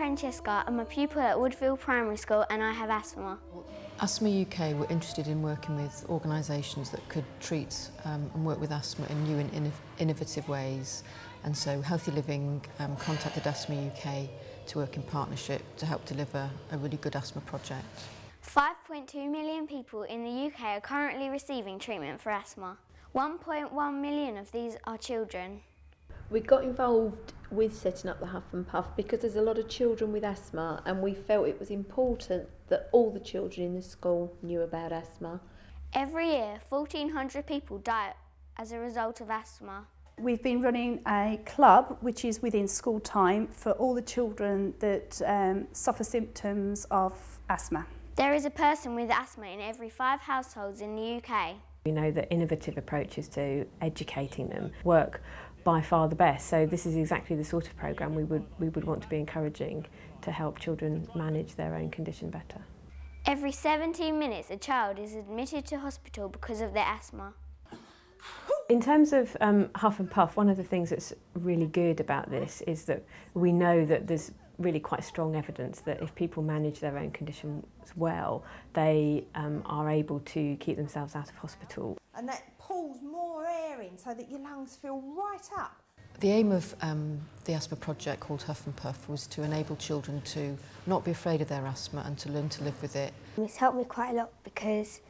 Francesca, I'm a pupil at Woodville Primary School and I have asthma. Asthma UK were interested in working with organisations that could treat and work with asthma in new and innovative ways, and so Healthy Living contacted Asthma UK to work in partnership to help deliver a really good asthma project. 5.2 million people in the UK are currently receiving treatment for asthma. 1.1 million of these are children. We got involved with setting up the Huff and Puff because there's a lot of children with asthma, and we felt it was important that all the children in the school knew about asthma. Every year, 1,400 people die as a result of asthma. We've been running a club which is within school time for all the children that suffer symptoms of asthma. There is a person with asthma in every 5 households in the UK. We know that innovative approaches to educating them work by far the best, so this is exactly the sort of programme we would want to be encouraging to help children manage their own condition better. Every 17 minutes a child is admitted to hospital because of their asthma. In terms of Huff and Puff, one of the things that's really good about this is that we know that there's really quite strong evidence that if people manage their own conditions well, they are able to keep themselves out of hospital. And that pulls more air in so that your lungs fill right up. The aim of the asthma project called Huff and Puff was to enable children to not be afraid of their asthma and to learn to live with it. It's helped me quite a lot because,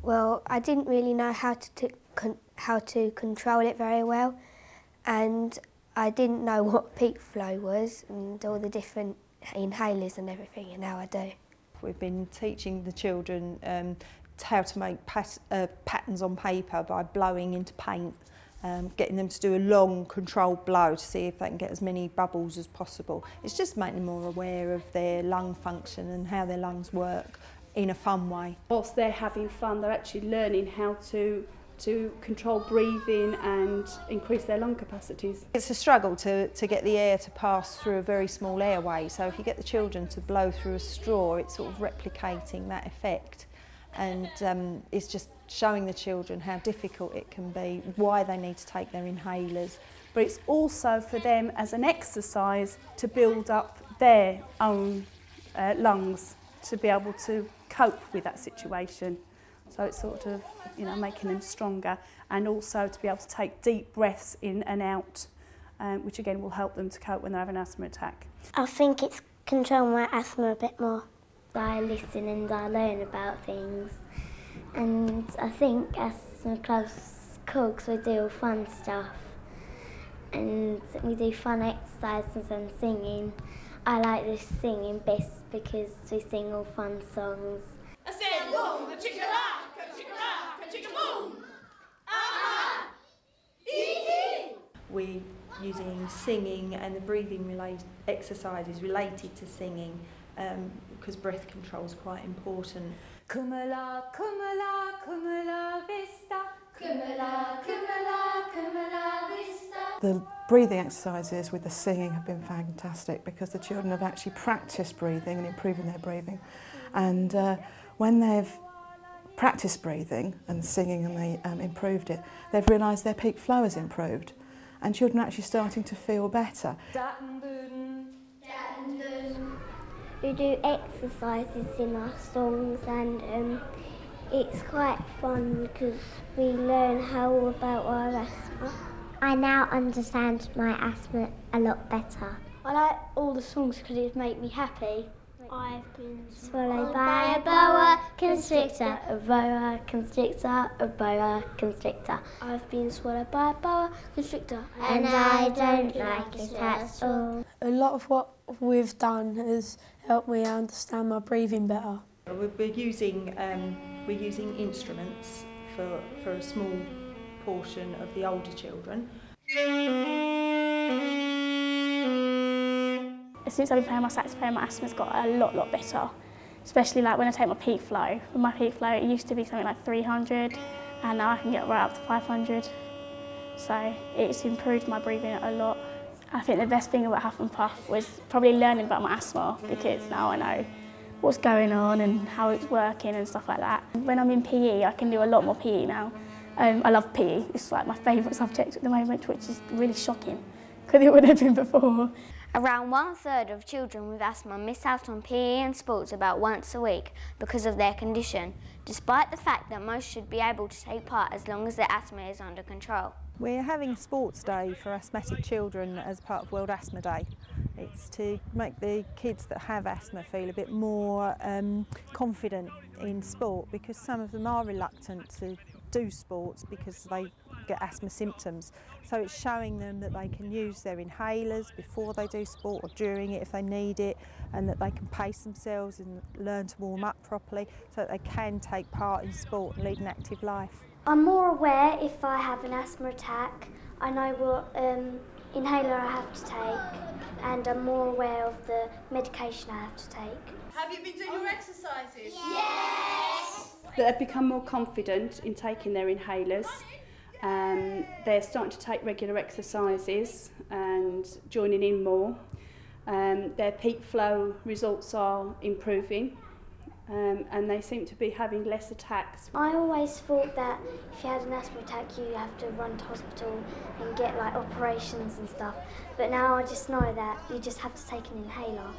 well, I didn't really know how to control it very well, and I didn't know what peak flow was and all the different inhalers and everything, and now I do. We've been teaching the children how to make patterns on paper by blowing into paint, getting them to do a long controlled blow to see if they can get as many bubbles as possible. It's just making them more aware of their lung function and how their lungs work in a fun way. Whilst they're having fun, they're actually learning how to control breathing and increase their lung capacities. It's a struggle to get the air to pass through a very small airway, so if you get the children to blow through a straw, it's sort of replicating that effect, and it's just showing the children how difficult it can be, why they need to take their inhalers. But it's also for them as an exercise to build up their own lungs to be able to cope with that situation. So it's sort of, you know, making them stronger, and also to be able to take deep breaths in and out, which again will help them to cope when they have an asthma attack. I think it's controlling my asthma a bit more. I listen and I learn about things, and I think asthma club's cool because we do all fun stuff and we do fun exercises and singing. I like the singing best because we sing all fun songs. I said boom, a chicka rock, a chicka rock, a chicka boom. Ah, ee. We're using singing and the breathing exercises related to singing because breath control is quite important. Kumala, kumala, kumala vista. Kumala, kumala, kumala vista. The breathing exercises with the singing have been fantastic because the children have actually practiced breathing and improving their breathing. And when they've practiced breathing and singing and they improved it, they've realised their peak flow has improved and children are actually starting to feel better. We do exercises in our songs, and it's quite fun because we learn how about our asthma. I now understand my asthma a lot better. I like all the songs because it make me happy. I've been swallowed by a boa constrictor, a boa constrictor, a boa constrictor. I've been swallowed by a boa constrictor And I don't like it at all. A lot of what we've done has helped me understand my breathing better. We're using instruments for a small portion of the older children. Since I've been playing my saxophone, my asthma's got a lot better. Especially like when I take my peak flow. With my peak flow, it used to be something like 300, and now I can get right up to 500. So it's improved my breathing a lot. I think the best thing about Huff and Puff was probably learning about my asthma, because now I know what's going on and how it's working and stuff like that. When I'm in PE, I can do a lot more PE now. I love PE. It's like my favourite subject at the moment, which is really shocking because it wouldn't have been before. Around 1/3 of children with asthma miss out on PE and sports about once a week because of their condition, despite the fact that most should be able to take part as long as their asthma is under control. We're having a sports day for asthmatic children as part of World Asthma Day. It's to make the kids that have asthma feel a bit more confident in sport, because some of them are reluctant to do sports because they get asthma symptoms. So it's showing them that they can use their inhalers before they do sport or during it if they need it, and that they can pace themselves and learn to warm up properly so that they can take part in sport and lead an active life. I'm more aware if I have an asthma attack. I know what inhaler I have to take, and I'm more aware of the medication I have to take. Have you been doing your exercises? Yes! They've become more confident in taking their inhalers. They're starting to take regular exercises and joining in more. Their peak flow results are improving, and they seem to be having less attacks. I always thought that if you had an asthma attack you have to run to hospital and get like operations and stuff, but now I just know that you just have to take an inhaler.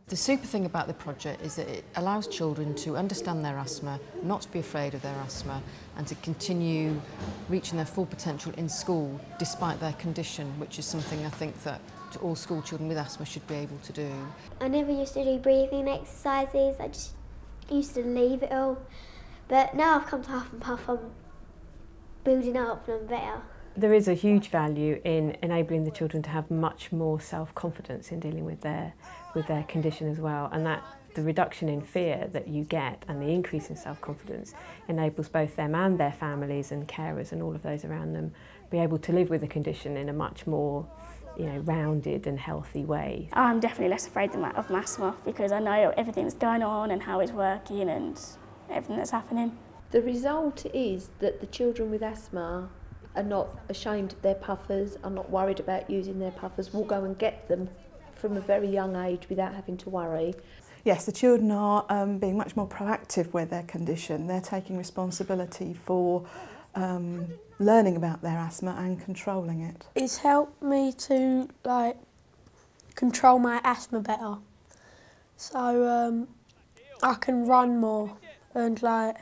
The super thing about the project is that it allows children to understand their asthma, not to be afraid of their asthma, and to continue reaching their full potential in school despite their condition, which is something I think that all school children with asthma should be able to do. I never used to do breathing exercises, I just used to leave it all, but now I've come to Huff and Puff, I'm building up and I'm better. There is a huge value in enabling the children to have much more self-confidence in dealing with their condition as well, and that the reduction in fear that you get and the increase in self-confidence enables both them and their families and carers and all of those around them be able to live with the condition in a much more rounded and healthy way. I'm definitely less afraid of asthma because I know everything that's going on and how it's working and everything that's happening. The result is that the children with asthma are not ashamed of their puffers, are not worried about using their puffers, will go and get them from a very young age without having to worry. Yes, the children are being much more proactive with their condition. They're taking responsibility for learning about their asthma and controlling it. It's helped me to control my asthma better, so I can run more and I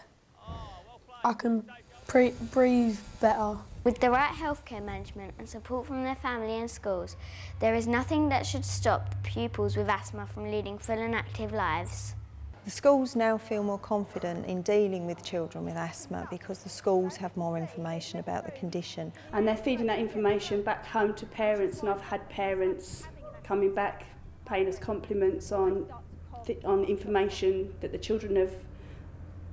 can breathe better. With the right healthcare management and support from their family and schools, there is nothing that should stop the pupils with asthma from leading full and active lives. The schools now feel more confident in dealing with children with asthma because the schools have more information about the condition. And they're feeding that information back home to parents, and I've had parents coming back paying us compliments on information that the children have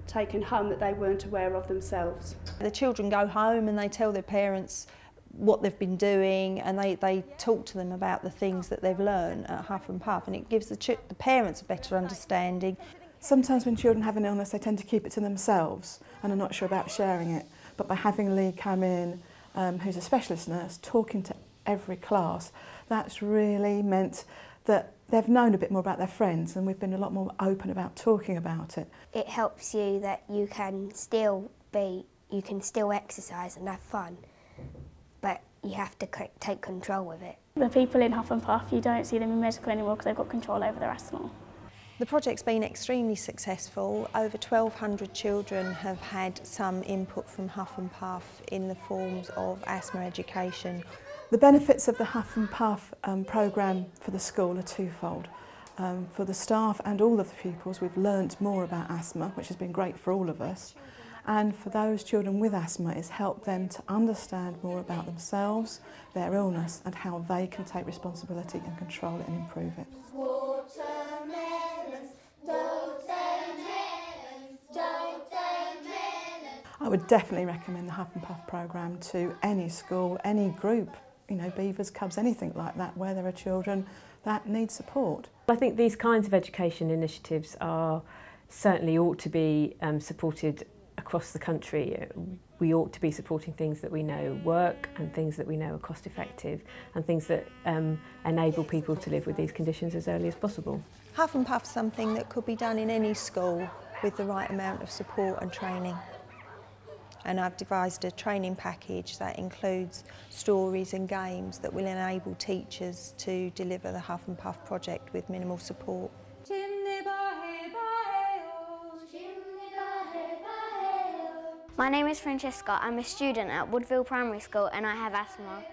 taken home that they weren't aware of themselves. The children go home and they tell their parents what they've been doing, and they talk to them about the things that they've learned at Huff and Puff, and it gives the parents a better understanding. Sometimes when children have an illness they tend to keep it to themselves and are not sure about sharing it, but by having Lee come in, who's a specialist nurse, talking to every class, that's really meant that they've known a bit more about their friends, and we've been a lot more open about talking about it. It helps you that you can still exercise and have fun, but you have to take control of it. The people in Huff and Puff, you don't see them in medical anymore because they've got control over their asthma. The project's been extremely successful. Over 1,200 children have had some input from Huff and Puff in the forms of asthma education. The benefits of the Huff and Puff programme for the school are twofold. For the staff and all of the pupils, we've learnt more about asthma, which has been great for all of us. And for those children with asthma, it's helped them to understand more about themselves, their illness, and how they can take responsibility and control it and improve it. I would definitely recommend the Huff and Puff programme to any school, any group, beavers, cubs, anything like that, where there are children that need support. I think these kinds of education initiatives certainly ought to be supported across the country. We ought to be supporting things that we know work and things that we know are cost effective and things that enable people to live with these conditions as early as possible. Huff and Puff's something that could be done in any school with the right amount of support and training. and I've devised a training package that includes stories and games that will enable teachers to deliver the Huff and Puff project with minimal support. My name is Francesca. I'm a student at Woodville Primary School and I have asthma.